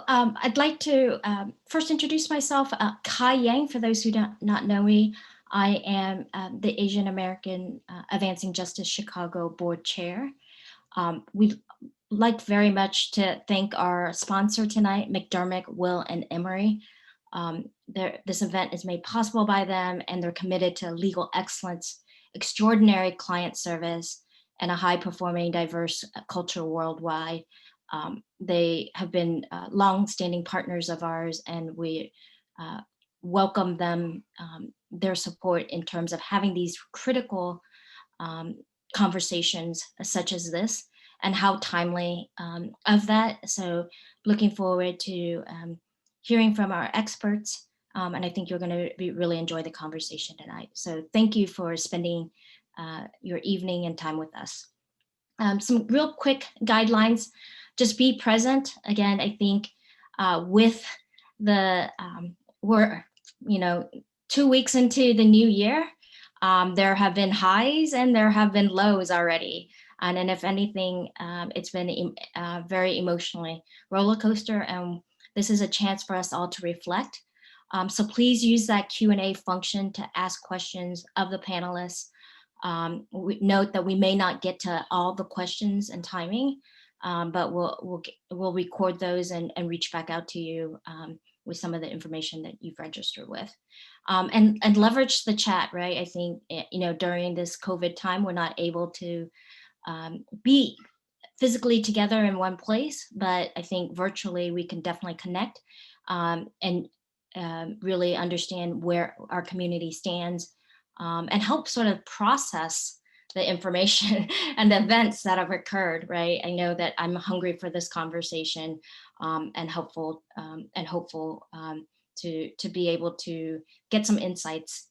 I'd like to first introduce myself, Kai Yang, for those who do not know me. I am the Asian American Advancing Justice Chicago Board Chair. We'd like very much to thank our sponsor tonight, McDermott, Will, and Emery. This event is made possible by them, and they're committed to legal excellence, extraordinary client service, and a high-performing, diverse culture worldwide. They have been long-standing partners of ours, and we welcome them, their support in terms of having these critical conversations such as this, and how timely of that. So looking forward to hearing from our experts, and I think you're going to really enjoy the conversation tonight. So thank you for spending your evening and time with us. Some real quick guidelines: just be present. Again, I think with the, we're 2 weeks into the new year, there have been highs and there have been lows already. And if anything, it's been a very emotionally roller coaster, and this is a chance for us all to reflect. So please use that Q&A function to ask questions of the panelists. We note that we may not get to all the questions and timing, but we'll record those and reach back out to you with some of the information that you've registered with, and leverage the chat, right? I think during this COVID time, we're not able to be physically together in one place, but I think virtually we can definitely connect and really understand where our community stands, and help sort of process the information and the events that have occurred, right? I know that I'm hungry for this conversation, and hopeful to be able to get some insights.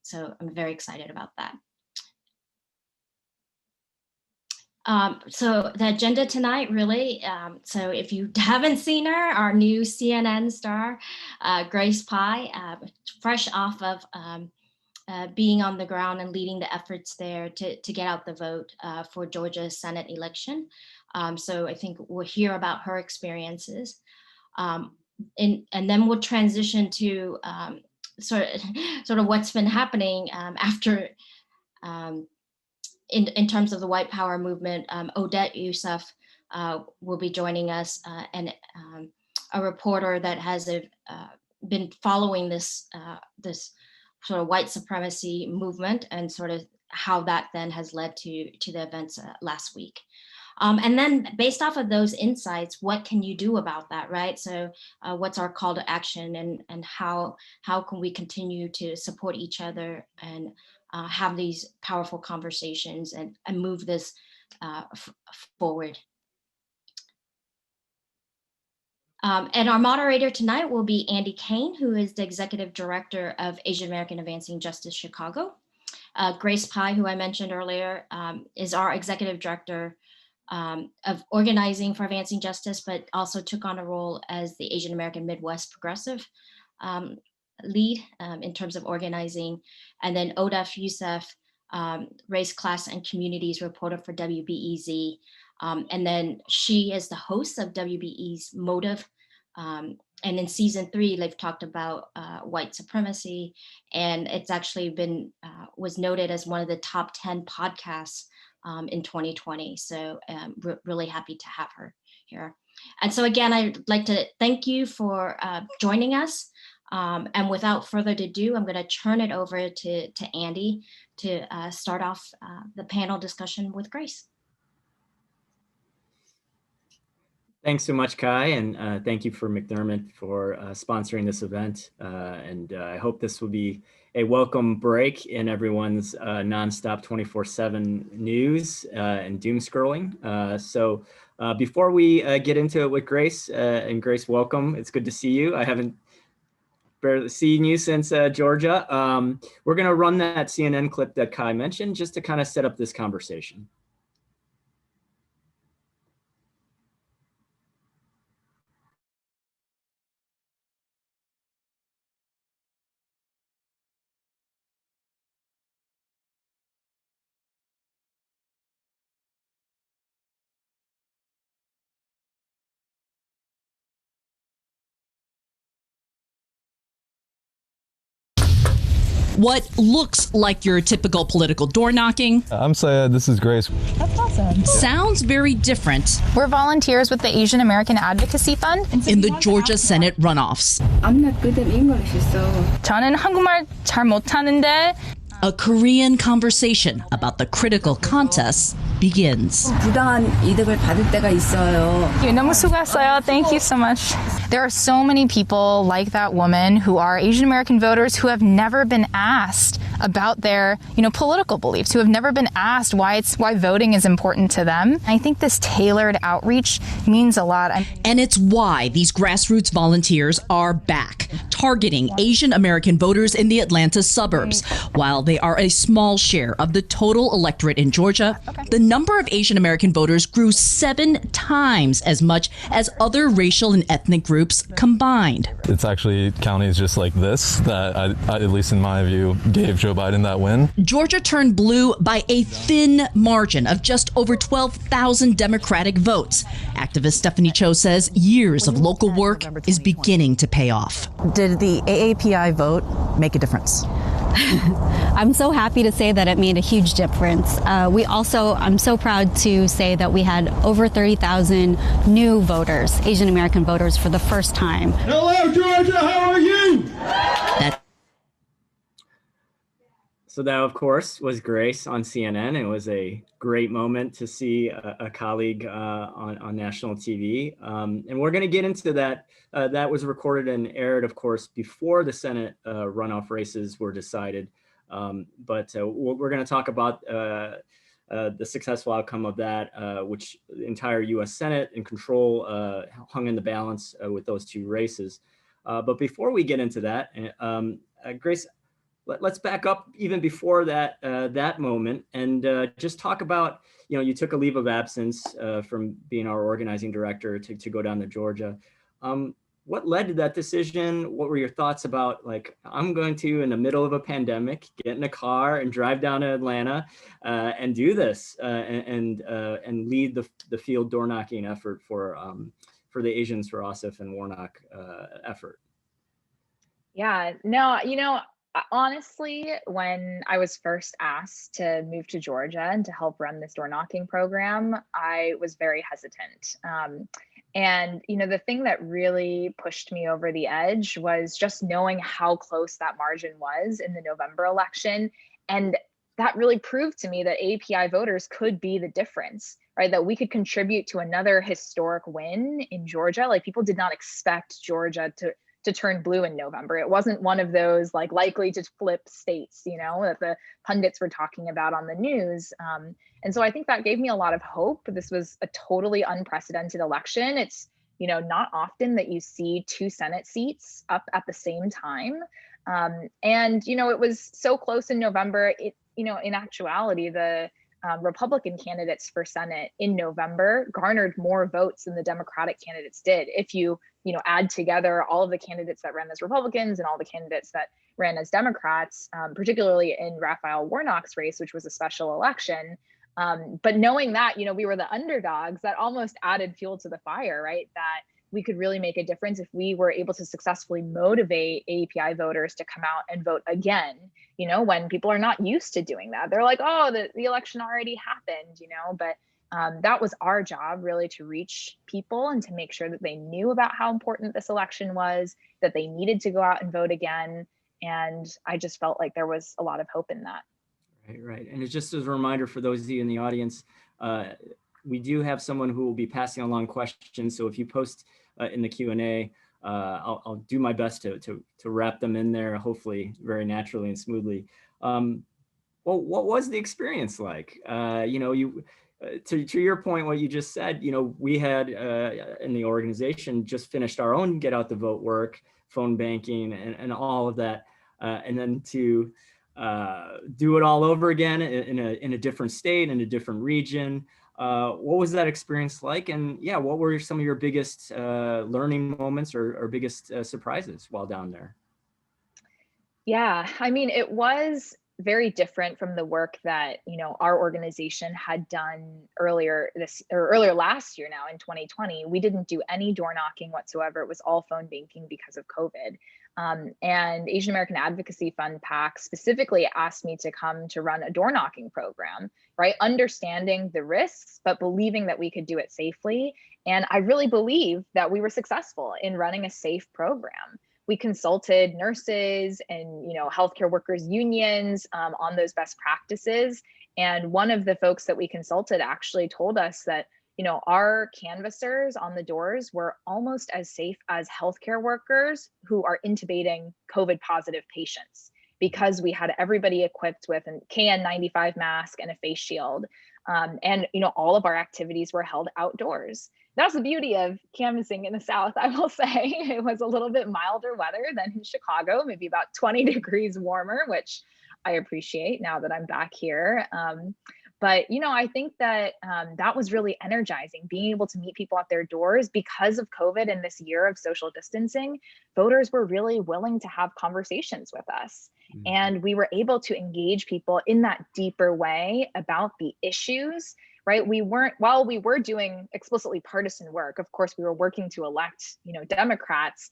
So I'm very excited about that. So the agenda tonight, really, so if you haven't seen her, our new CNN star, Grace Pai, fresh off of being on the ground and leading the efforts there to get out the vote for Georgia's Senate election. So I think we'll hear about her experiences. And then we'll transition to sort of what's been happening after, in terms of the white power movement. Odette Yousef will be joining us, and a reporter that has been following this sort of white supremacy movement, and sort of how that then has led to the events last week. And then based off of those insights, what can you do about that, right? So what's our call to action, and how can we continue to support each other and have these powerful conversations and move this forward. And our moderator tonight will be Andy Kang, who is the Executive Director of Asian American Advancing Justice Chicago. Grace Pai, who I mentioned earlier, is our Executive Director of Organizing for Advancing Justice, but also took on a role as the Asian American Midwest Progressive lead in terms of organizing. And then Odette Yousef, Race, Class, and Communities reporter for WBEZ. And then she is the host of WBEZ Motive. And in season 3, they've talked about white supremacy, and it's actually been, was noted as one of the top 10 podcasts in 2020. So really happy to have her here. And so again, I'd like to thank you for joining us. And without further ado, I'm going to turn it over to Andy to start off the panel discussion with Grace. Thanks so much, Kai, and thank you for McDermott for sponsoring this event. And I hope this will be a welcome break in everyone's nonstop 24/7 news and doom scrolling. So before we get into it with Grace, and Grace, welcome. It's good to see you. I haven't barely seen you since Georgia. We're going to run that CNN clip that Kai mentioned just to kind of set up this conversation. What looks like your typical political door knocking. I'm Syed, this is Grace. That's awesome. Sounds very different. We're volunteers with the Asian American Advocacy Fund. In the Georgia Senate runoffs. I'm not good at English, so. 저는 한국말 잘 못하는데. A Korean conversation about the critical contests begins. 부당한 이득을 받을 때가 있어요. 너무 수고했어요. Thank you so much. There are so many people like that woman who are Asian American voters who have never been asked about their, political beliefs, who have never been asked why voting is important to them. I think this tailored outreach means a lot. And it's why these grassroots volunteers are back, targeting Asian American voters in the Atlanta suburbs. While they are a small share of the total electorate in Georgia, the number of Asian American voters grew 7 times as much as other racial and ethnic groups combined. It's actually counties just like this that, at least in my view, gave Joe Biden that win. Georgia turned blue by a thin margin of just over 12,000 Democratic votes. Activist Stephanie Cho says years of local work is beginning to pay off. Did the AAPI vote make a difference? I'm so happy to say that it made a huge difference. I'm so proud to say that we had over 30,000 new voters, Asian American voters, for the first time. Hello, Georgia, how are you? So that, of course, was Grace on CNN. It was a great moment to see a colleague on national TV. And we're going to get into that. That was recorded and aired, of course, before the Senate runoff races were decided. But we're going to talk about the successful outcome of that, which the entire U.S. Senate and control hung in the balance with those 2 races. But before we get into that, Grace, let's back up even before that moment and just talk about, you took a leave of absence from being our organizing director to go down to Georgia. What led to that decision? What were your thoughts about, like, I'm going to, in the middle of a pandemic, get in a car and drive down to Atlanta and do this and lead the field door knocking effort for the Asians for Ossoff and Warnock effort? Yeah, no, honestly, when I was first asked to move to Georgia and to help run this door knocking program, I was very hesitant. And, the thing that really pushed me over the edge was just knowing how close that margin was in the November election. And that really proved to me that API voters could be the difference, right? That we could contribute to another historic win in Georgia. Like, people did not expect Georgia to turn blue in November. It wasn't one of those like likely to flip states, that the pundits were talking about on the news. And so I think that gave me a lot of hope. This was a totally unprecedented election. It's, not often that you see 2 Senate seats up at the same time. And, it was so close in November. In actuality, the Republican candidates for Senate in November garnered more votes than the Democratic candidates did. If you add together all of the candidates that ran as Republicans and all the candidates that ran as Democrats, particularly in Raphael Warnock's race, which was a special election. But knowing that, we were the underdogs, that almost added fuel to the fire, right? That we could really make a difference if we were able to successfully motivate API voters to come out and vote again, when people are not used to doing that. They're like, oh, the election already happened, but that was our job, really, to reach people and to make sure that they knew about how important this election was, that they needed to go out and vote again. And I just felt like there was a lot of hope in that. Right. And it's just as a reminder for those of you in the audience, we do have someone who will be passing along questions. So if you post in the Q&A, I'll do my best to wrap them in there, hopefully very naturally and smoothly. Well, what was the experience like? To your point, what you just said, we had in the organization just finished our own get out the vote work, phone banking and all of that. And then to do it all over again in a different state, in a different region. What was that experience like? And yeah, what were some of your biggest learning moments or biggest surprises while down there? Yeah, I mean, it was very different from the work that, our organization had done earlier last year now in 2020. We didn't do any door knocking whatsoever. It was all phone banking because of COVID. And Asian American Advocacy Fund PAC specifically asked me to come to run a door knocking program, right? Understanding the risks, but believing that we could do it safely. And I really believe that we were successful in running a safe program. We consulted nurses and healthcare workers unions on those best practices. And one of the folks that we consulted actually told us that our canvassers on the doors were almost as safe as healthcare workers who are intubating COVID positive patients, because we had everybody equipped with a KN95 mask and a face shield. And all of our activities were held outdoors. That's the beauty of canvassing in the South, I will say. It was a little bit milder weather than in Chicago, maybe about 20 degrees warmer, which I appreciate now that I'm back here. But I think that that was really energizing, being able to meet people at their doors. Because of COVID and this year of social distancing, voters were really willing to have conversations with us. Mm-hmm. And we were able to engage people in that deeper way about the issues, right? While we were doing explicitly partisan work, of course, we were working to elect, Democrats.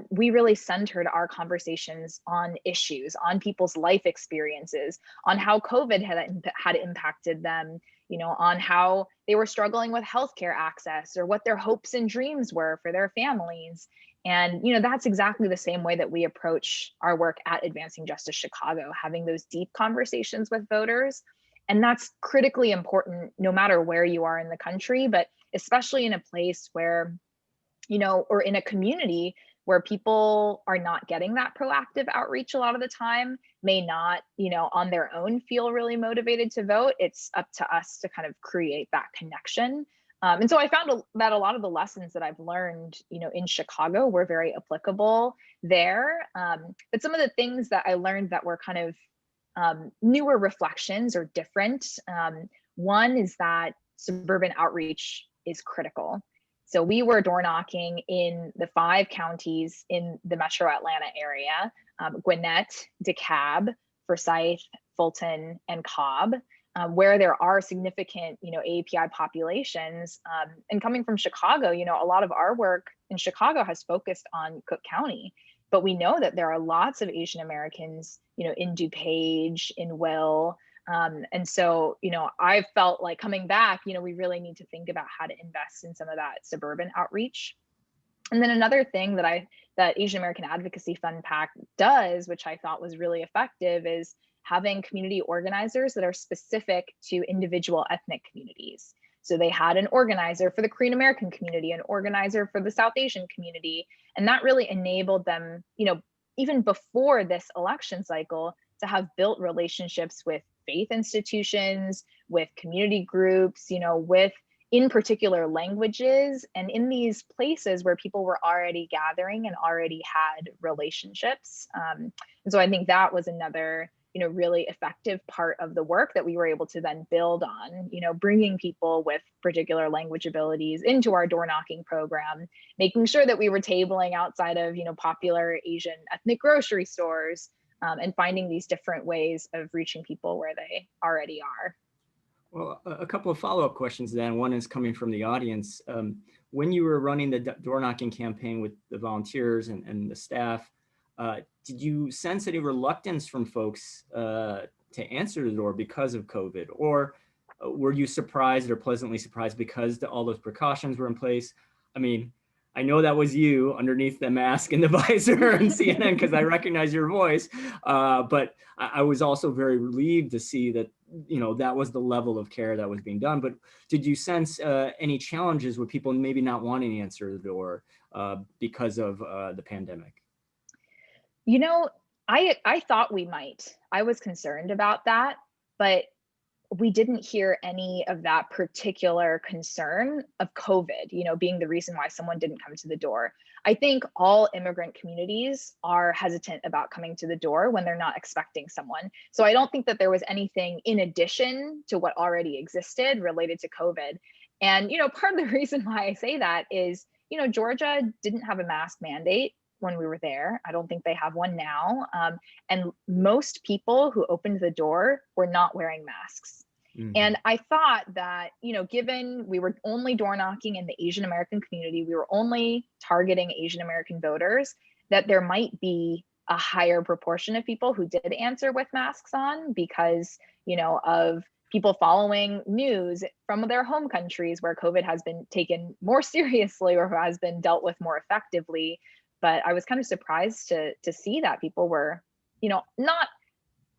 We really centered our conversations on issues, on people's life experiences, on how COVID had impacted them, on how they were struggling with healthcare access or what their hopes and dreams were for their families. And, that's exactly the same way that we approach our work at Advancing Justice Chicago, having those deep conversations with voters. And that's critically important no matter where you are in the country, but especially in a place where, or in a community where people are not getting that proactive outreach a lot of the time, may not, on their own feel really motivated to vote. It's up to us to kind of create that connection. And so I found that a lot of the lessons that I've learned, in Chicago were very applicable there. But some of the things that I learned that were kind of newer reflections or different. One is that suburban outreach is critical. So we were door knocking in the 5 counties in the metro Atlanta area, Gwinnett, DeKalb, Forsyth, Fulton, and Cobb, where there are significant, AAPI populations. And coming from Chicago, a lot of our work in Chicago has focused on Cook County, but we know that there are lots of Asian Americans, in DuPage, in Will. And so, I felt like coming back, we really need to think about how to invest in some of that suburban outreach. And then another thing that Asian American Advocacy Fund PAC does, which I thought was really effective, is having community organizers that are specific to individual ethnic communities. So they had an organizer for the Korean American community, an organizer for the South Asian community, and that really enabled them, even before this election cycle, to have built relationships with faith institutions, with community groups, with in particular languages, and in these places where people were already gathering and already had relationships. And so I think that was another, really effective part of the work that we were able to then build on, bringing people with particular language abilities into our door knocking program, making sure that we were tabling outside of, popular Asian ethnic grocery stores, and finding these different ways of reaching people where they already are. Well, a couple of follow-up questions then. One is coming from the audience. When you were running the door knocking campaign with the volunteers and the staff, did you sense any reluctance from folks to answer the door because of COVID? Or were you surprised or pleasantly surprised because all those precautions were in place? I mean, I know that was you underneath the mask and the visor and CNN because I recognize your voice. But I was also very relieved to see that, that was the level of care that was being done. But did you sense any challenges with people maybe not wanting to answer the door because of the pandemic? I thought we might. I was concerned about that, but we didn't hear any of that particular concern of COVID, being the reason why someone didn't come to the door. I think all immigrant communities are hesitant about coming to the door when they're not expecting someone. So I don't think that there was anything in addition to what already existed related to COVID. And, part of the reason why I say that is, Georgia didn't have a mask mandate when we were there. I don't think they have one now. And most people who opened the door were not wearing masks. Mm-hmm. And I thought that, given we were only door knocking in the Asian American community, we were only targeting Asian American voters, that there might be a higher proportion of people who did answer with masks on because, of people following news from their home countries where COVID has been taken more seriously or has been dealt with more effectively. But I was kind of surprised to see that people were, not,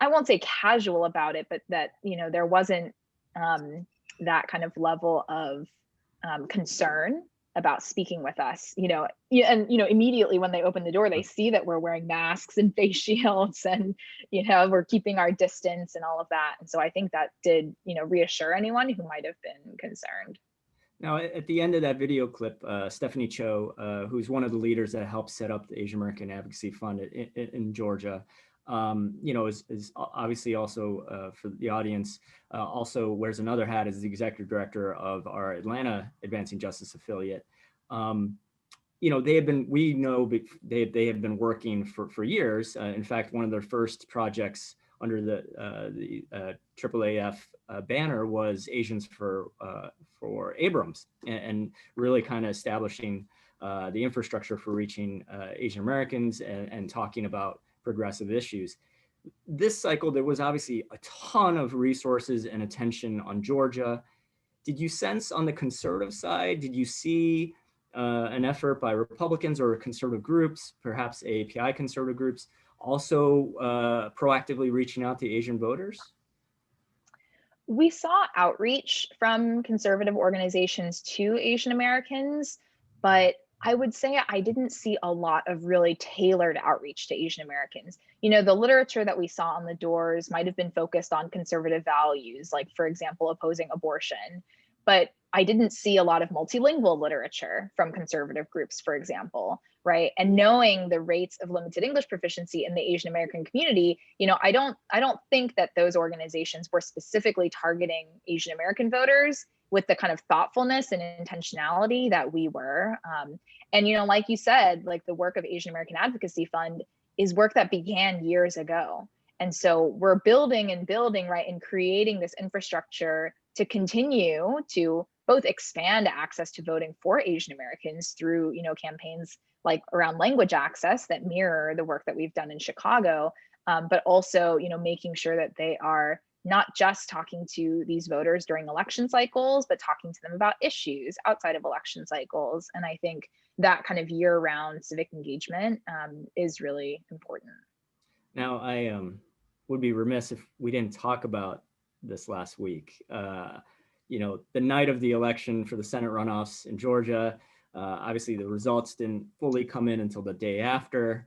I won't say casual about it, but that, there wasn't that kind of level of concern about speaking with us, and immediately when they open the door, they see that we're wearing masks and face shields and, we're keeping our distance and all of that. And so I think that did, reassure anyone who might have been concerned. Now, at the end of that video clip, Stephanie Cho, who's one of the leaders that helped set up the Asian American Advocacy Fund in Georgia, is obviously also for the audience, also wears another hat as the executive director of our Atlanta Advancing Justice affiliate. They have been, they have been working for years. In fact, one of their first projects under the AAAF banner was Asians for Abrams, and really kind of establishing the infrastructure for reaching Asian Americans and talking about progressive issues. This cycle, there was obviously a ton of resources and attention on Georgia. Did you sense on the conservative side, did you see an effort by Republicans or conservative groups, perhaps AAPI conservative groups, also proactively reaching out to Asian voters? We saw outreach from conservative organizations to Asian Americans, but I would say I didn't see a lot of really tailored outreach to Asian Americans. The literature that we saw on the doors might have been focused on conservative values, like, for example, opposing abortion. But I didn't see a lot of multilingual literature from conservative groups, for example, right? And knowing the rates of limited English proficiency in the Asian American community, I don't think that those organizations were specifically targeting Asian American voters with the kind of thoughtfulness and intentionality that we were. And, like you said, like the work of Asian American Advocacy Fund is work that began years ago. And so we're building, right, and creating this infrastructure to continue to both expand access to voting for Asian Americans through, campaigns like around language access that mirror the work that we've done in Chicago, but also, making sure that they are not just talking to these voters during election cycles, but talking to them about issues outside of election cycles. And I think that kind of year-round civic engagement is really important. Now, I would be remiss if we didn't talk about this last week. The night of the election for the Senate runoffs in Georgia, obviously the results didn't fully come in until the day after.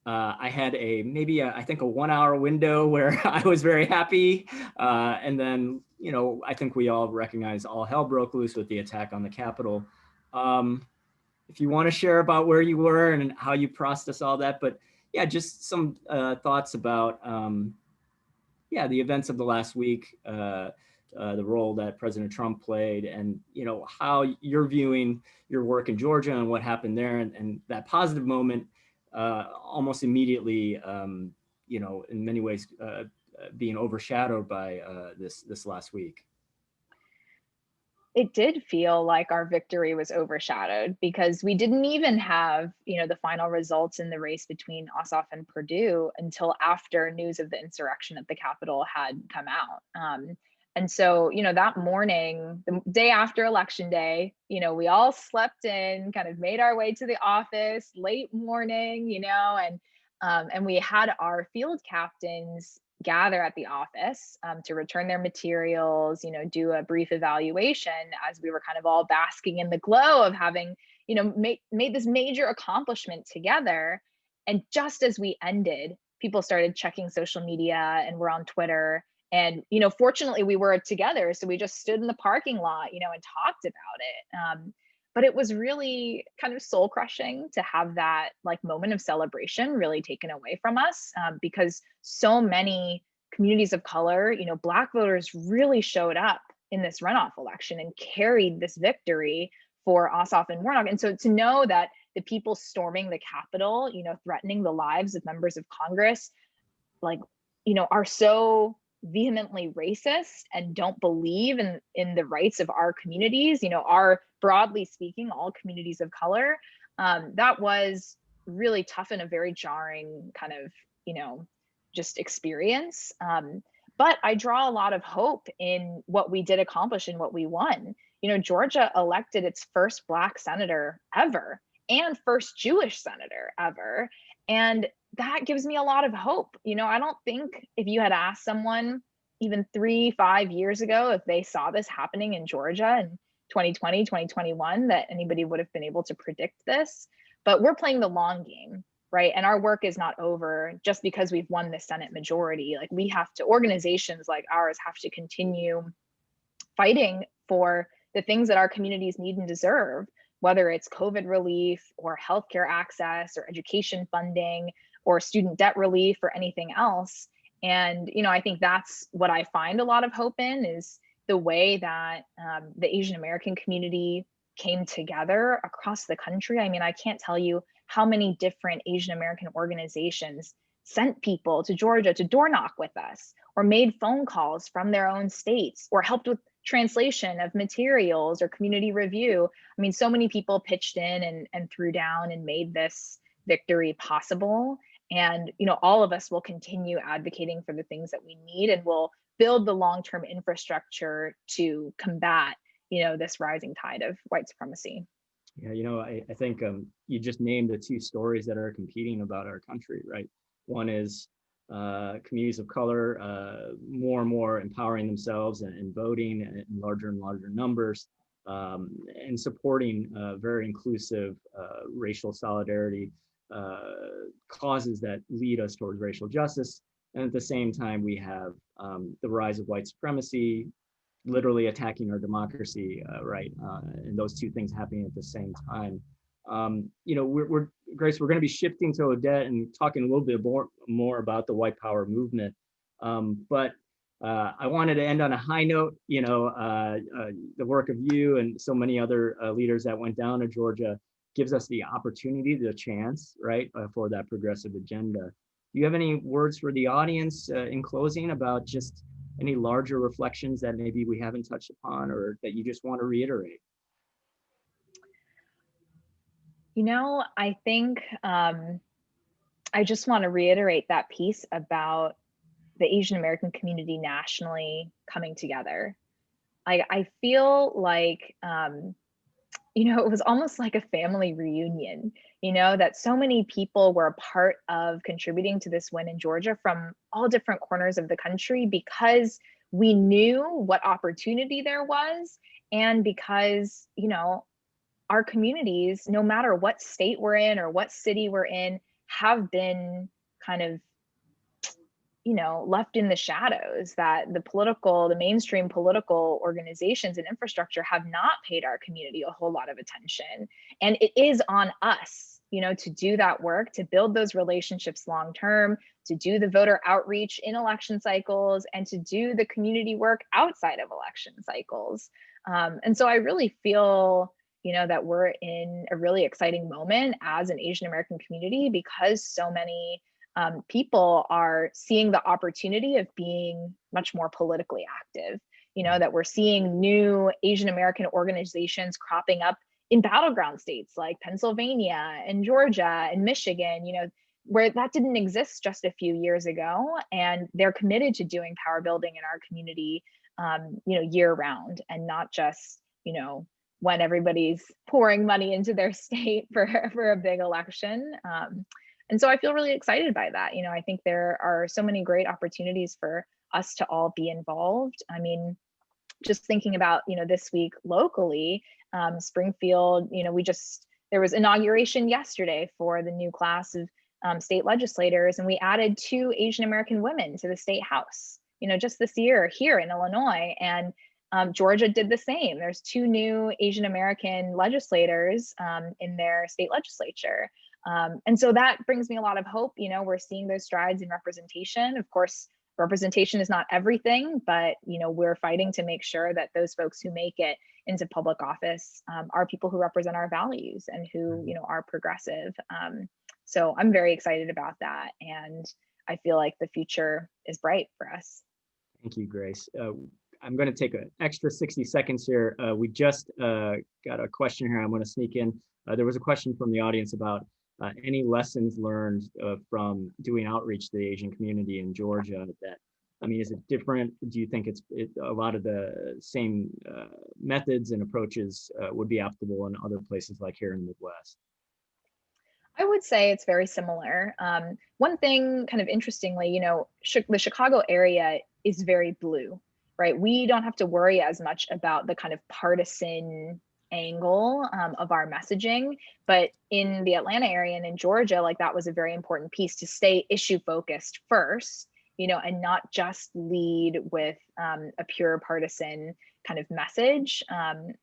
I had I think a 1 hour window where I was very happy. And then, I think we all recognize all hell broke loose with the attack on the Capitol. If you want to share about where you were and how you processed all that, but yeah, just some thoughts about, the events of the last week, the role that President Trump played, and how you're viewing your work in Georgia and what happened there, and that positive moment almost immediately, in many ways being overshadowed by this last week. It did feel like our victory was overshadowed because we didn't even have, the final results in the race between Ossoff and Perdue until after news of the insurrection at the Capitol had come out. And so, that morning, the day after Election Day, we all slept in, kind of made our way to the office late morning, and we had our field captains gather at the office to return their materials, do a brief evaluation as we were kind of all basking in the glow of having, made this major accomplishment together. And just as we ended, people started checking social media and we're on Twitter. And, fortunately we were together. So we just stood in the parking lot, and talked about it. But it was really kind of soul crushing to have that moment of celebration really taken away from us because so many communities of color, Black voters really showed up in this runoff election and carried this victory for Ossoff and Warnock. And so to know that the people storming the Capitol, threatening the lives of members of Congress, are so vehemently racist and don't believe in the rights of our communities, are broadly speaking all communities of color, that was really tough and a very jarring kind of, just experience. But I draw a lot of hope in what we did accomplish and what we won. Georgia elected its first Black senator ever and first Jewish senator ever. And that gives me a lot of hope. I don't think if you had asked someone even 3-5 years ago, if they saw this happening in Georgia in 2020, 2021, that anybody would have been able to predict this. But we're playing the long game, right? And our work is not over just because we've won the Senate majority. Like, we have to, organizations like ours have to continue fighting for the things that our communities need and deserve, whether it's COVID relief or healthcare access or education funding or student debt relief or anything else. And, I think that's what I find a lot of hope in, is the way that the Asian American community came together across the country. I mean, I can't tell you how many different Asian American organizations sent people to Georgia to door knock with us, or made phone calls from their own states, or helped with translation of materials or community review. I mean, so many people pitched in and threw down and made this victory possible. And, all of us will continue advocating for the things that we need, and will build the long-term infrastructure to combat, this rising tide of white supremacy. Yeah, I think you just named the two stories that are competing about our country, right? One is communities of color more and more empowering themselves and voting in larger and larger numbers, and supporting very inclusive racial solidarity causes that lead us towards racial justice. And at the same time, we have the rise of white supremacy, literally attacking our democracy, right? And those two things happening at the same time. Grace, we're going to be shifting to Odette and talking a little bit more about the white power movement. But I wanted to end on a high note. The work of you and so many other leaders that went down to Georgia gives us the opportunity, the chance, right, for that progressive agenda. Do you have any words for the audience in closing about just any larger reflections that maybe we haven't touched upon, or that you just want to reiterate? I think I just want to reiterate that piece about the Asian American community nationally coming together. I feel like, it was almost like a family reunion, that so many people were a part of contributing to this win in Georgia from all different corners of the country, because we knew what opportunity there was, and because, our communities, no matter what state we're in or what city we're in, have been kind of, left in the shadows, that the mainstream political organizations and infrastructure have not paid our community a whole lot of attention. And it is on us, to do that work, to build those relationships long-term, to do the voter outreach in election cycles, and to do the community work outside of election cycles. And so I really feel, that we're in a really exciting moment as an Asian American community, because so many people are seeing the opportunity of being much more politically active, that we're seeing new Asian American organizations cropping up in battleground states like Pennsylvania and Georgia and Michigan, where that didn't exist just a few years ago. And they're committed to doing power building in our community, year round, and not just, when everybody's pouring money into their state for a big election. And so I feel really excited by that. I think there are so many great opportunities for us to all be involved. I mean, just thinking about, this week locally, Springfield, there was inauguration yesterday for the new class of state legislators, and we added 2 Asian American women to the state house, just this year here in Illinois. And Georgia did the same. There's 2 new Asian American legislators in their state legislature. And so that brings me a lot of hope. We're seeing those strides in representation. Of course, representation is not everything, but we're fighting to make sure that those folks who make it into public office are people who represent our values and who are progressive. So I'm very excited about that, and I feel like the future is bright for us. Thank you, Grace. I'm going to take an extra 60 seconds here. We just got a question here I'm going to sneak in. There was a question from the audience about any lessons learned from doing outreach to the Asian community in Georgia that, I mean, is it different? Do you think it's a lot of the same methods and approaches would be applicable in other places like here in the Midwest? I would say it's very similar. One thing kind of interestingly, you know, the Chicago area is very blue, right? We don't have to worry as much about the kind of partisan angle of our messaging, but in the Atlanta area and in Georgia, like that was a very important piece to stay issue focused first, you know, and not just lead with a pure partisan kind of message.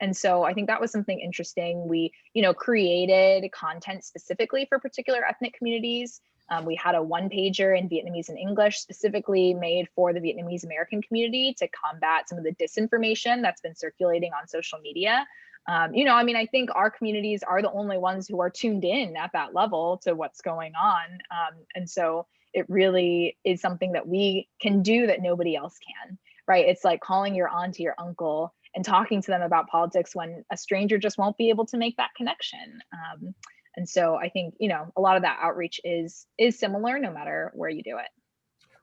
And so I think that was something interesting. We, you know, created content specifically for particular ethnic communities. We had a one-pager in Vietnamese and English specifically made for the Vietnamese American community to combat some of the disinformation that's been circulating on social media. You know, I mean, I think our communities are the only ones who are tuned in at that level to what's going on. And so it really is something that we can do that nobody else can. Right? It's like calling your aunt or your uncle and talking to them about politics when a stranger just won't be able to make that connection. And so I think, you know, a lot of that outreach is similar no matter where you do it.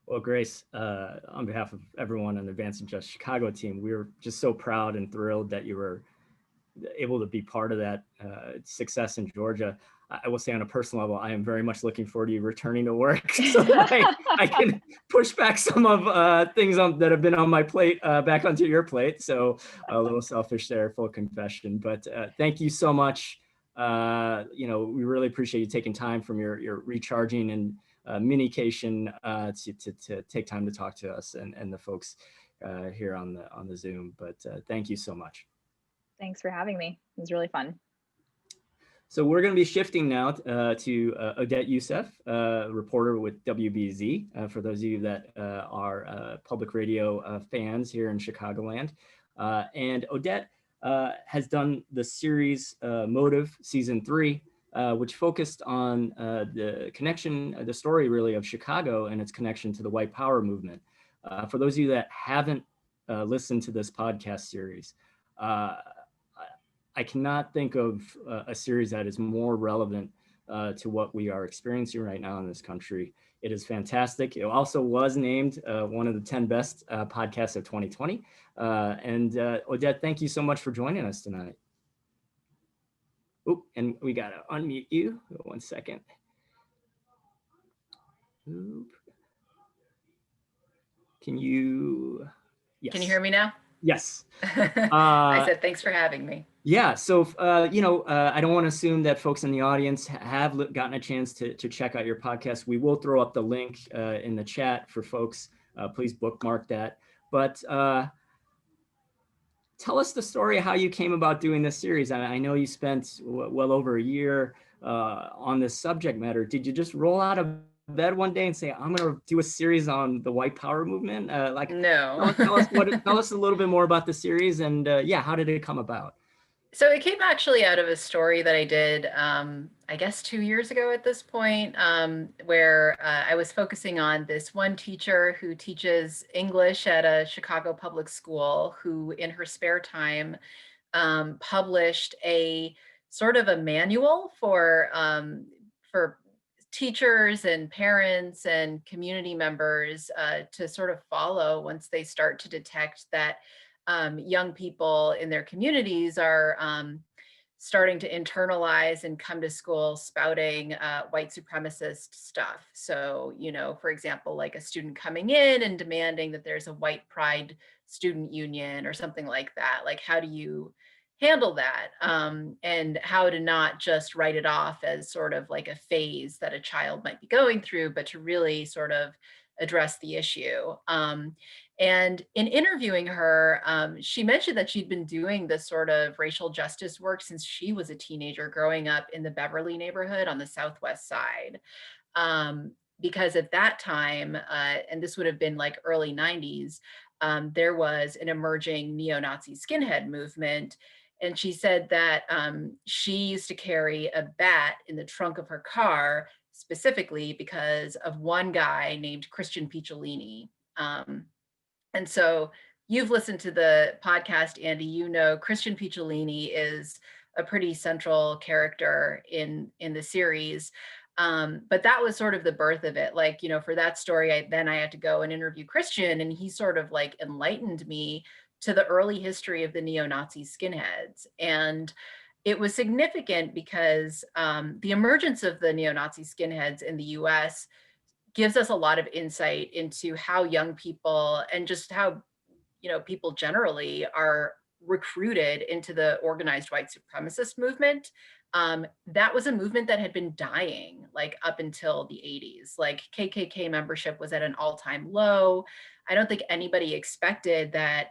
Well, Grace, on behalf of everyone on the Advancing Just Chicago team, we were just so proud and thrilled that you were able to be part of that success in Georgia. I will say on a personal level, I am very much looking forward to you returning to work so that I can push back some of things that have been on my plate back onto your plate. So a little selfish there, full confession, but thank you so much. You know, we really appreciate you taking time from your recharging and minication to take time to talk to us and the folks here on the Zoom, but thank you so much. Thanks for having me. It was really fun. So we're going to be shifting now to Odette Yousef, reporter with WBEZ, for those of you that are public radio fans here in Chicagoland. And Odette has done the series Motive Season 3, which focused on the connection, the story really of Chicago and its connection to the white power movement. For those of you that haven't listened to this podcast series, I cannot think of a series that is more relevant to what we are experiencing right now in this country. It is fantastic. It also was named one of the 10 best podcasts of 2020. And Odette, thank you so much for joining us tonight. Oh, and we got to unmute you. 1 second. Oop. Can you? Yes. Can you hear me now? Yes. I said, thanks for having me. Yeah, so, you know, I don't want to assume that folks in the audience have gotten a chance to check out your podcast. We will throw up the link in the chat for folks. Please bookmark that. But tell us the story of how you came about doing this series. I know you spent well over a year on this subject matter. Did you just roll out of bed one day and say, I'm going to do a series on the white power movement? No. Tell us a little bit more about the series and yeah, how did it come about? So it came actually out of a story that I did, I guess 2 years ago at this point, where I was focusing on this one teacher who teaches English at a Chicago public school, who in her spare time published a sort of a manual for teachers and parents and community members to sort of follow once they start to detect that young people in their communities are starting to internalize and come to school spouting white supremacist stuff. So, you know, for example, like a student coming in and demanding that there's a white pride student union or something like that. Like, how do you handle that? And how to not just write it off as sort of like a phase that a child might be going through, but to really sort of address the issue. And in interviewing her, she mentioned that she'd been doing this sort of racial justice work since she was a teenager growing up in the Beverly neighborhood on the Southwest side. Because at that time, and this would have been like early 90s, there was an emerging neo-Nazi skinhead movement. And she said that she used to carry a bat in the trunk of her car specifically because of one guy named Christian Picciolini. And so you've listened to the podcast, Andy, you know, Christian Picciolini is a pretty central character in the series. But that was sort of the birth of it. Like, you know, for that story, I had to go and interview Christian, and he sort of like enlightened me to the early history of the neo-Nazi skinheads. And it was significant because the emergence of the neo-Nazi skinheads in the US gives us a lot of insight into how young people and just how, you know, people generally are recruited into the organized white supremacist movement. That was a movement that had been dying like up until the 80s. Like KKK membership was at an all-time low. I don't think anybody expected that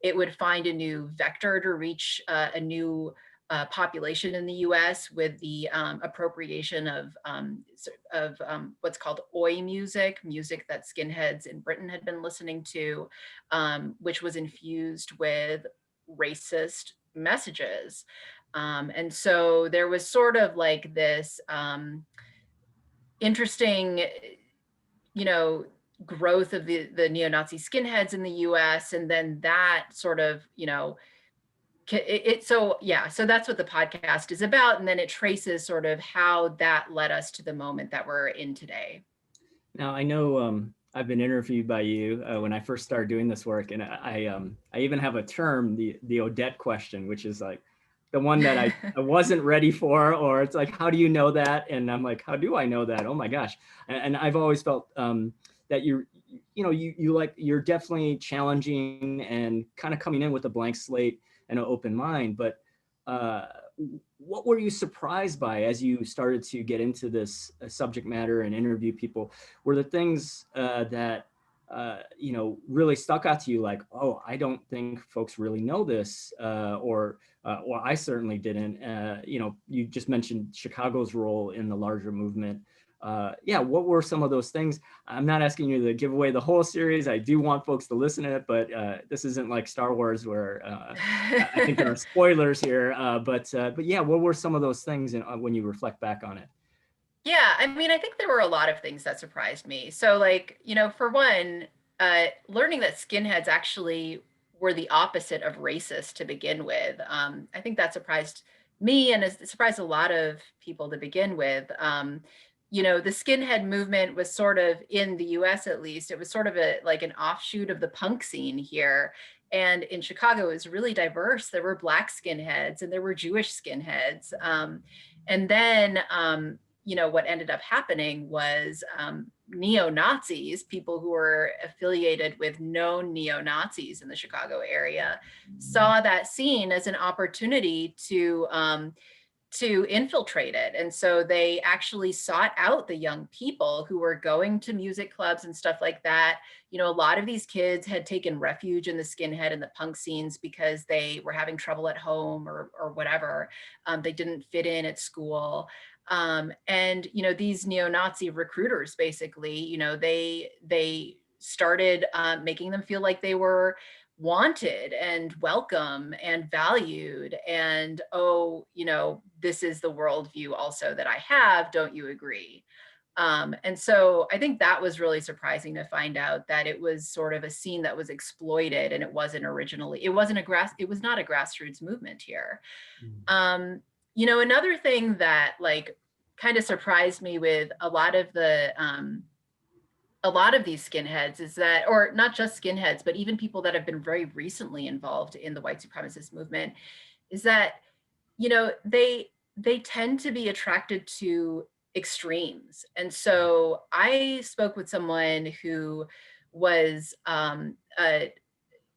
it would find a new vector to reach a new population in the U.S. with the appropriation of what's called oi music that skinheads in Britain had been listening to, which was infused with racist messages. And so there was sort of like this interesting, you know, growth of the neo-Nazi skinheads in the US. And then that sort of, you know, so that's what the podcast is about. And then it traces sort of how that led us to the moment that we're in today. Now, I know I've been interviewed by you when I first started doing this work, and I even have a term, the Odette question, which is like the one that I wasn't ready for, or it's like, how do you know that? And I'm like, how do I know that? Oh my gosh. And I've always felt that you're definitely challenging and kind of coming in with a blank slate and an open mind. But what were you surprised by as you started to get into this subject matter and interview people? Were the things that really stuck out to you, like, oh, I don't think folks really know this, or I certainly didn't. You just mentioned Chicago's role in the larger movement. What were some of those things? I'm not asking you to give away the whole series. I do want folks to listen to it, but this isn't like Star Wars where I think there are spoilers here. But what were some of those things when you reflect back on it? Yeah, I mean, I think there were a lot of things that surprised me. So like, you know, for one, learning that skinheads actually were the opposite of racist to begin with. I think that surprised me, and it surprised a lot of people to begin with. The skinhead movement was sort of, in the US at least, it was sort of like an offshoot of the punk scene here. And in Chicago, it was really diverse. There were Black skinheads and there were Jewish skinheads. And then, what ended up happening was neo-Nazis, people who were affiliated with known neo-Nazis in the Chicago area, saw that scene as an opportunity to infiltrate it. And so they actually sought out the young people who were going to music clubs and stuff like that. You know, a lot of these kids had taken refuge in the skinhead and the punk scenes because they were having trouble at home or whatever. They didn't fit in at school. And these neo-Nazi recruiters, basically, they started making them feel like they were wanted and welcome and valued, and this is the worldview also that I have, don't you agree? And so I think that was really surprising to find out that it was sort of a scene that was exploited, and it was not a grassroots movement here. Another thing that like kind of surprised me with a lot of these skinheads is that, or not just skinheads, but even people that have been very recently involved in the white supremacist movement, is that, they tend to be attracted to extremes. And so I spoke with someone who was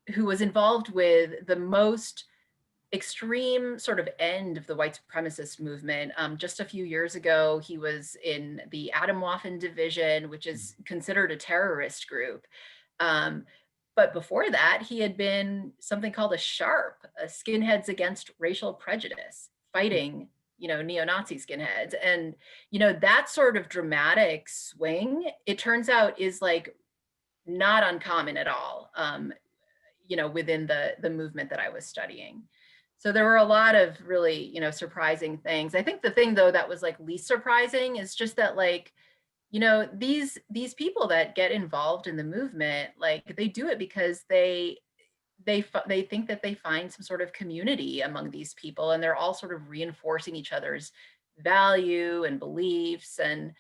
involved with the most extreme sort of end of the white supremacist movement. Just a few years ago, he was in the Atomwaffen division, which is considered a terrorist group. But before that, he had been something called a SHARP, a Skinheads Against Racial Prejudice, fighting, neo-Nazi skinheads. And, that sort of dramatic swing, it turns out, is like not uncommon at all, within the movement that I was studying. So there were a lot of really, surprising things. I think the thing, though, that was like least surprising is just that, like, these people that get involved in the movement, like, they do it because they they think that they find some sort of community among these people, and they're all sort of reinforcing each other's value and beliefs, and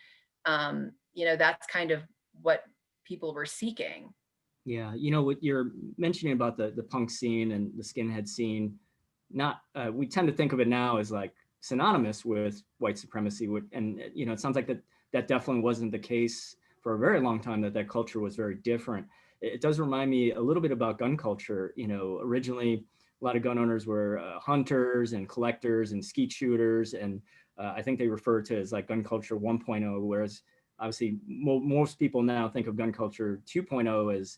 that's kind of what people were seeking. Yeah, what you're mentioning about the punk scene and the skinhead scene, not we tend to think of it now as like synonymous with white supremacy, and it sounds like that definitely wasn't the case for a very long time, that culture was very different. It does remind me a little bit about gun culture. Originally a lot of gun owners were hunters and collectors and skeet shooters, and I think they refer to it as like gun culture 1.0, whereas obviously most people now think of gun culture 2.0 as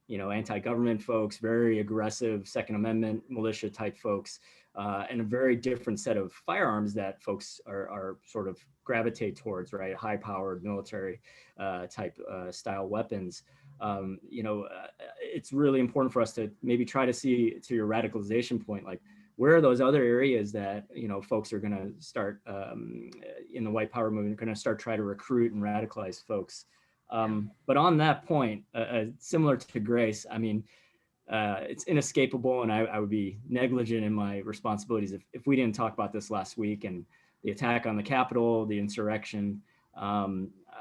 anti-government folks, very aggressive Second Amendment militia type folks, and a very different set of firearms that folks are sort of gravitate towards, right? High-powered military type style weapons. It's really important for us to maybe try to see, to your radicalization point, like where are those other areas that folks are going to start in the white power movement, going to start trying to recruit and radicalize folks. But on that point, similar to Grace, I mean, it's inescapable, and I would be negligent in my responsibilities if we didn't talk about this last week, and the attack on the Capitol, the insurrection.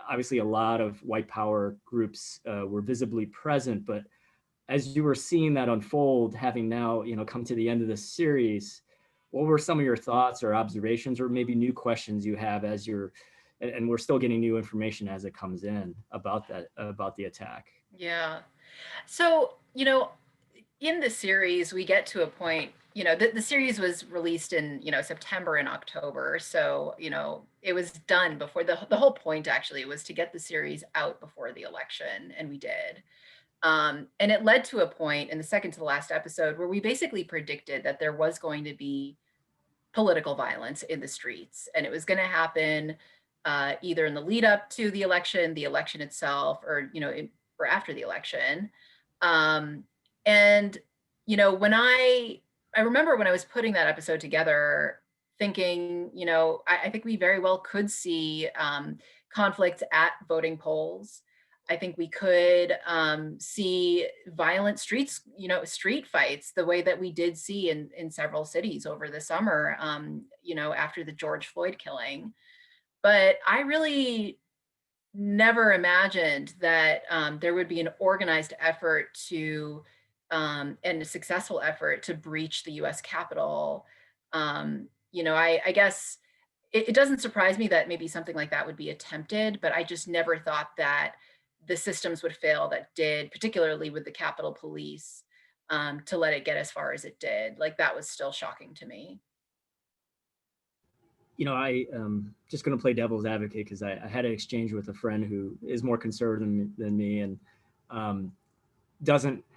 Obviously, a lot of white power groups were visibly present, but as you were seeing that unfold, having now come to the end of this series, what were some of your thoughts or observations, or maybe new questions you have as you're, and we're still getting new information as it comes in about the attack? Yeah. So, in the series, we get to a point, the series was released in, September and October. So, it was done before the whole point actually was to get the series out before the election. And we did. And it led to a point in the second to the last episode where we basically predicted that there was going to be political violence in the streets, and it was going to happen either in the lead up to the election itself, or or after the election. And when I remember when I was putting that episode together, thinking, I think we very well could see conflicts at voting polls. I think we could see violent street fights the way that we did see in several cities over the summer, after the George Floyd killing. But I really never imagined that there would be an organized effort to, and a successful effort to breach the US Capitol. I guess it doesn't surprise me that maybe something like that would be attempted, but I just never thought that the systems would fail that did, particularly with the Capitol Police, to let it get as far as it did. Like, that was still shocking to me. I just going to play devil's advocate, because I had an exchange with a friend who is more conservative than me, and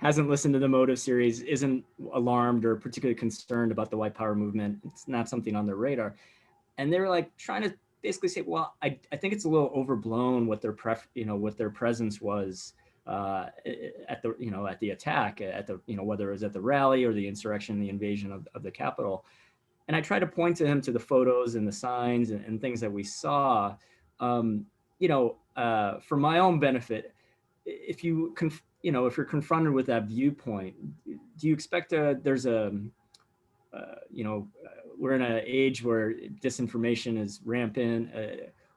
hasn't listened to the Motive series, isn't alarmed or particularly concerned about the white power movement. It's not something on their radar. And they were like trying to basically say, well, I think it's a little overblown what their what their presence was at the attack, whether it was at the rally or the insurrection, the invasion of the Capitol. And I tried to point to him to the photos and the signs and things that we saw. For my own benefit, if you're confronted with that viewpoint, do you expect we're in an age where disinformation is rampant.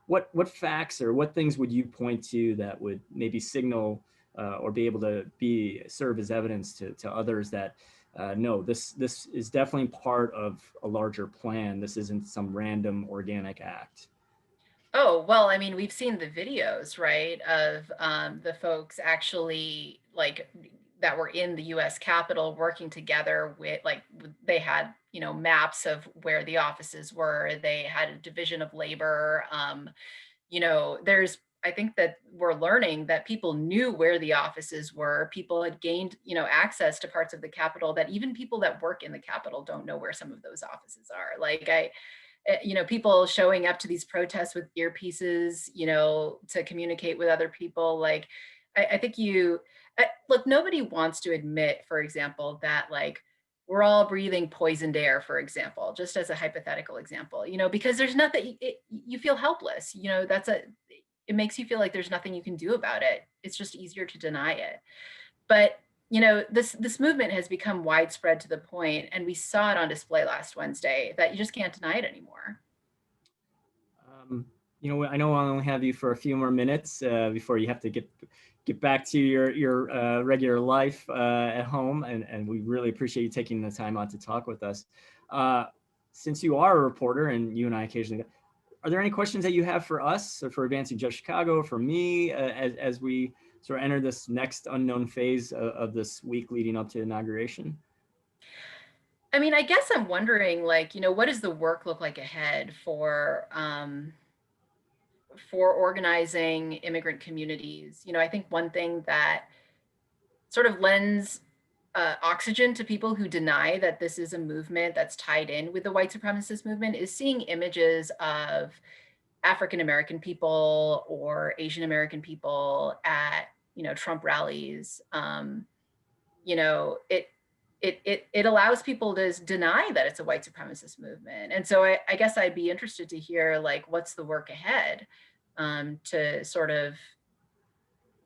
What facts or what things would you point to that would maybe signal or be able to serve as evidence to others that no, this is definitely part of a larger plan. This isn't some random organic act. Oh, well, I mean, we've seen the videos, right, of the folks actually that were in the US Capitol working together with, they had, maps of where the offices were. They had a division of labor. I think that we're learning that people knew where the offices were. People had gained, access to parts of the Capitol that even people that work in the Capitol don't know where some of those offices are. People showing up to these protests with earpieces, to communicate with other people. I think look, nobody wants to admit, for example, that we're all breathing poisoned air, for example, just as a hypothetical example, because there's nothing, you feel helpless, it makes you feel like there's nothing you can do about it. It's just easier to deny it. But this movement has become widespread to the point, and we saw it on display last Wednesday, that you just can't deny it anymore. I know I'll only have you for a few more minutes before you have to get back to your regular life at home, and we really appreciate you taking the time out to talk with us. Since you are a reporter and you and I occasionally, are there any questions that you have for us or for Advancing Just Chicago, for me, as we sort of enter this next unknown phase of this week leading up to inauguration? I mean, I guess I'm wondering, like, what does the work look like ahead for organizing immigrant communities? I think one thing that sort of lends oxygen to people who deny that this is a movement that's tied in with the white supremacist movement is seeing images of African American people or Asian American people at Trump rallies. It allows people to deny that it's a white supremacist movement, and so I guess I'd be interested to hear, like, what's the work ahead to sort of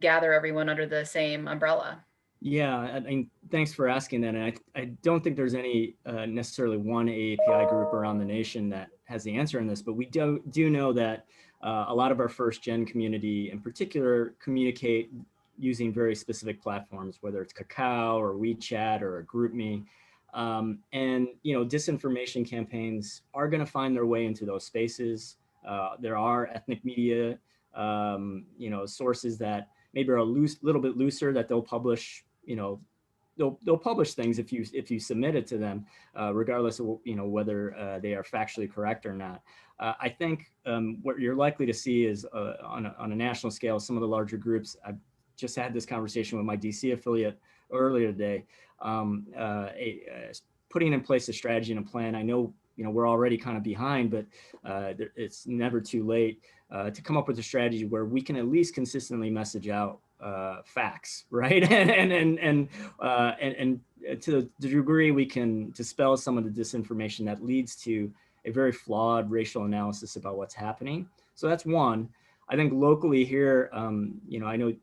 gather everyone under the same umbrella. Yeah, I mean, thanks for asking that. And I don't think there's any necessarily one AAPI group around the nation that has the answer in this, but we do know that a lot of our first gen community in particular communicate using very specific platforms, whether it's Kakao or WeChat or a GroupMe. And, disinformation campaigns are going to find their way into those spaces. There are ethnic media, sources that maybe are a little bit looser, that they'll publish, they'll publish things if you submit it to them, regardless of whether they are factually correct or not. I think what you're likely to see is on a national scale, some of the larger groups. I've just had this conversation with my DC affiliate earlier today, putting in place a strategy and a plan. I know we're already kind of behind, but it's never too late to come up with a strategy where we can at least consistently message out facts, right? and to the degree we can dispel some of the disinformation that leads to a very flawed racial analysis about what's happening. So that's one. I think locally here, I know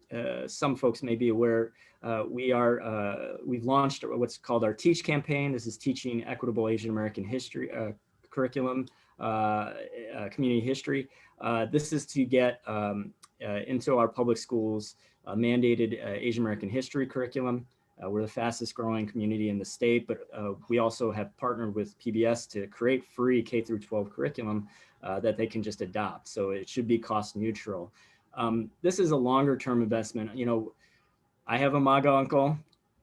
some folks may be aware, we've launched what's called our Teach campaign. This is teaching equitable Asian American history curriculum, community history. This is to get into our public schools mandated Asian American history curriculum. We're the fastest growing community in the state, but we also have partnered with PBS to create free K through 12 curriculum that they can just adopt. So it should be cost neutral. This is a longer term investment. I have a MAGA uncle.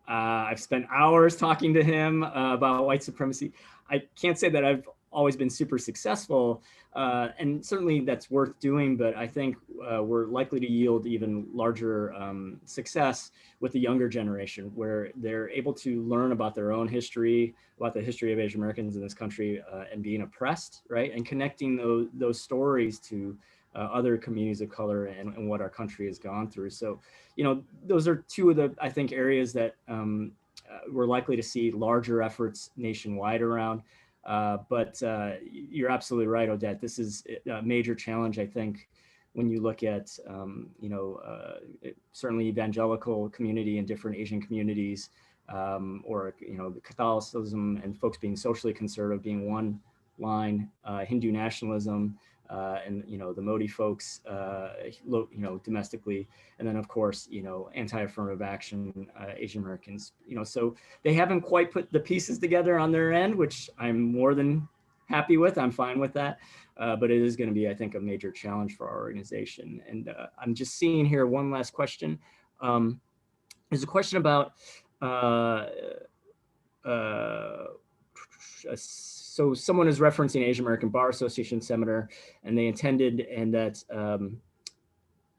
I've spent hours talking to him about white supremacy. I can't say that I've always been super successful, and certainly that's worth doing, but I think we're likely to yield even larger success with the younger generation, where they're able to learn about their own history, about the history of Asian Americans in this country and being oppressed, right? And connecting those stories to other communities of color and what our country has gone through. So, those are two of the, I think, areas that we're likely to see larger efforts nationwide around. But you're absolutely right, Odette. This is a major challenge, I think, when you look at, certainly evangelical community and different Asian communities, or, the Catholicism and folks being socially conservative being one line, Hindu nationalism, and, the Modi folks, domestically, and then of course, anti-affirmative action, Asian Americans, so they haven't quite put the pieces together on their end, which I'm more than happy with. I'm fine with that. But it is going to be, I think, a major challenge for our organization. And I'm just seeing here one last question. There's a question about, so someone is referencing Asian American Bar Association seminar, and they intended, and that,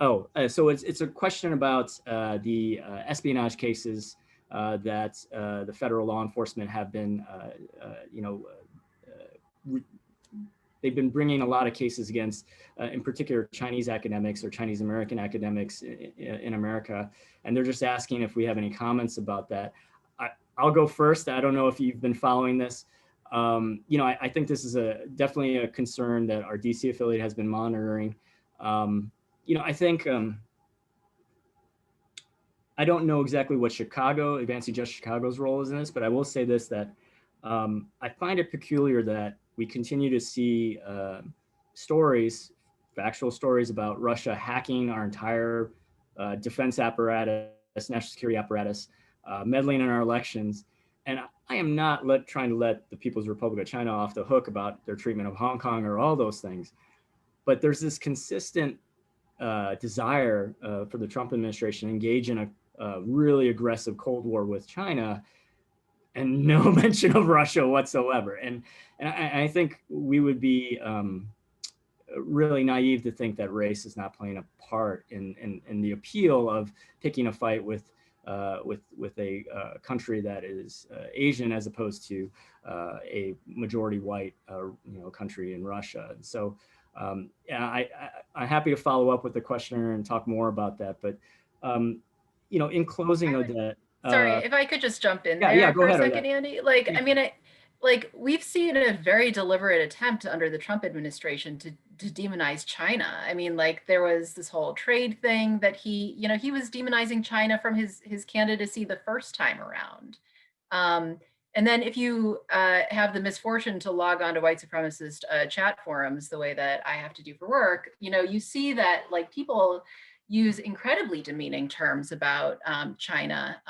so it's a question about the espionage cases that the federal law enforcement have been, they've been bringing a lot of cases against, in particular, Chinese academics or Chinese American academics in America. And they're just asking if we have any comments about that. I'll go first. I don't know if you've been following this. I think this is definitely a concern that our DC affiliate has been monitoring. I think I don't know exactly what Advancing Just Chicago's role is in this, but I will say this, that I find it peculiar that we continue to see stories, factual stories about Russia hacking our entire defense apparatus, national security apparatus, meddling in our elections. And I am not trying to let the People's Republic of China off the hook about their treatment of Hong Kong or all those things. But there's this consistent desire for the Trump administration to engage in a really aggressive Cold War with China, and no mention of Russia whatsoever. And I think we would be really naive to think that race is not playing a part in the appeal of picking a fight with a country that is Asian as opposed to a majority white country in Russia. And so yeah, I'm happy to follow up with the questioner and talk more about that. But in closing, Odette. Sorry, if I could just jump in there go for ahead, a second, Odette. Andy. Like, I mean, we've seen a very deliberate attempt under the Trump administration to demonize China. I mean, like, there was this whole trade thing that he was demonizing China from his candidacy the first time around. And then if you have the misfortune to log on to white supremacist chat forums the way that I have to do for work, you see that like people use incredibly demeaning terms about China.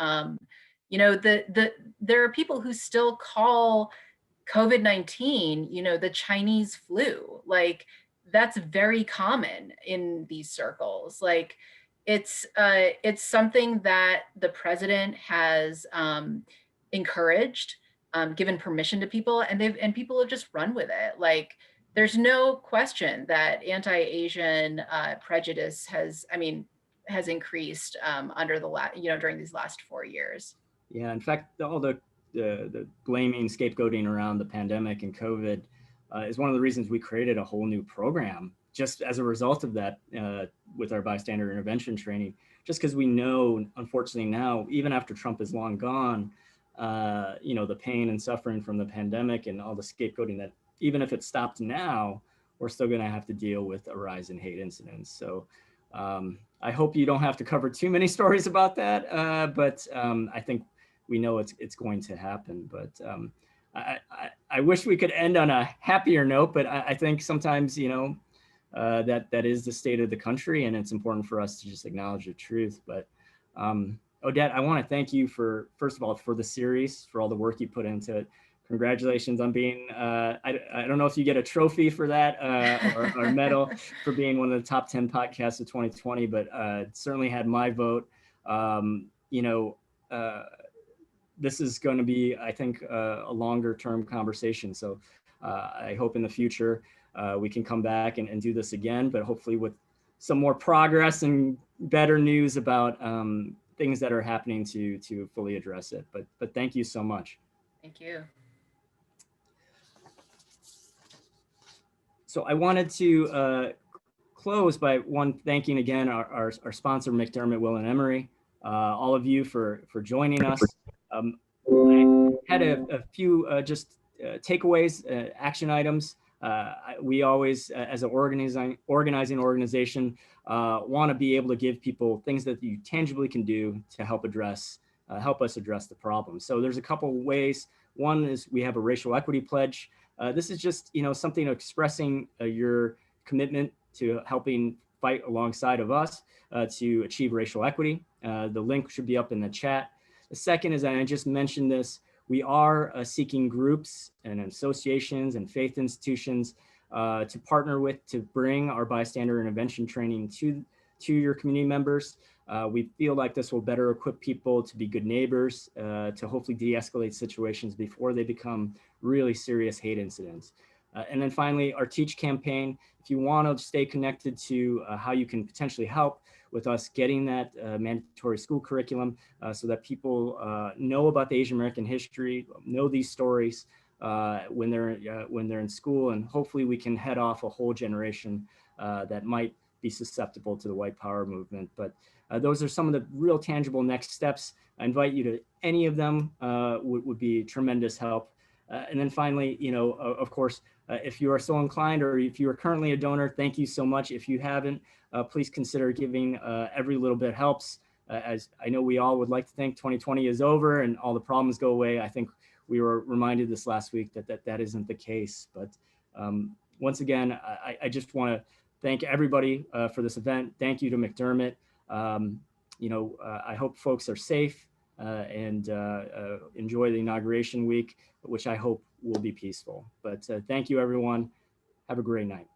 There are people who still call COVID-19, the Chinese flu. Like, that's very common in these circles. Like, it's something that the president has encouraged, given permission to people, and people have just run with it. Like, there's no question that anti-Asian prejudice has increased under during these last 4 years. Yeah, in fact, all the blaming, scapegoating around the pandemic and COVID is one of the reasons we created a whole new program just as a result of that with our bystander intervention training, just because we know, unfortunately now, even after Trump is long gone, the pain and suffering from the pandemic and all the scapegoating that even if it stopped now, we're still going to have to deal with a rise in hate incidents. So I hope you don't have to cover too many stories about that, but I think we know it's going to happen. But I wish we could end on a happier note, but I think sometimes, that is the state of the country, and it's important for us to just acknowledge the truth. But Odette, I want to thank you first of all, for the series, for all the work you put into it. Congratulations on being, I don't know if you get a trophy for that or a medal for being one of the top 10 podcasts of 2020, but certainly had my vote. This is going to be, I think, a longer term conversation. So I hope in the future we can come back and do this again, but hopefully with some more progress and better news about things that are happening to fully address it. But thank you so much. Thank you. So I wanted to close by thanking again our sponsor, McDermott, Will & Emery, all of you for joining us. I had a few just takeaways, action items. We always, as an organizing organization, want to be able to give people things that you tangibly can do to help us address the problem. So there's a couple ways. One is we have a racial equity pledge. This is just something expressing your commitment to helping fight alongside of us to achieve racial equity. The link should be up in the chat. The second is, and I just mentioned this, we are seeking groups and associations and faith institutions to partner with to bring our bystander intervention training to your community members. We feel like this will better equip people to be good neighbors, to hopefully de-escalate situations before they become really serious hate incidents. And then finally, our Teach campaign. If you want to stay connected to how you can potentially help with us getting that mandatory school curriculum so that people know about the Asian American history, know these stories when they're in school, and hopefully we can head off a whole generation that might be susceptible to the white power movement. But those are some of the real tangible next steps. I invite you to any of them would be tremendous help. And then finally, of course, if you are so inclined or if you are currently a donor, thank you so much. If you haven't, please consider giving. Every little bit helps. as I know we all would like to think 2020 is over and all the problems go away. I think we were reminded this last week that isn't the case. But once again, I just want to thank everybody for this event. Thank you to McDermott. I hope folks are safe and enjoy the inauguration week, which I hope will be peaceful. But thank you, everyone. Have a great night.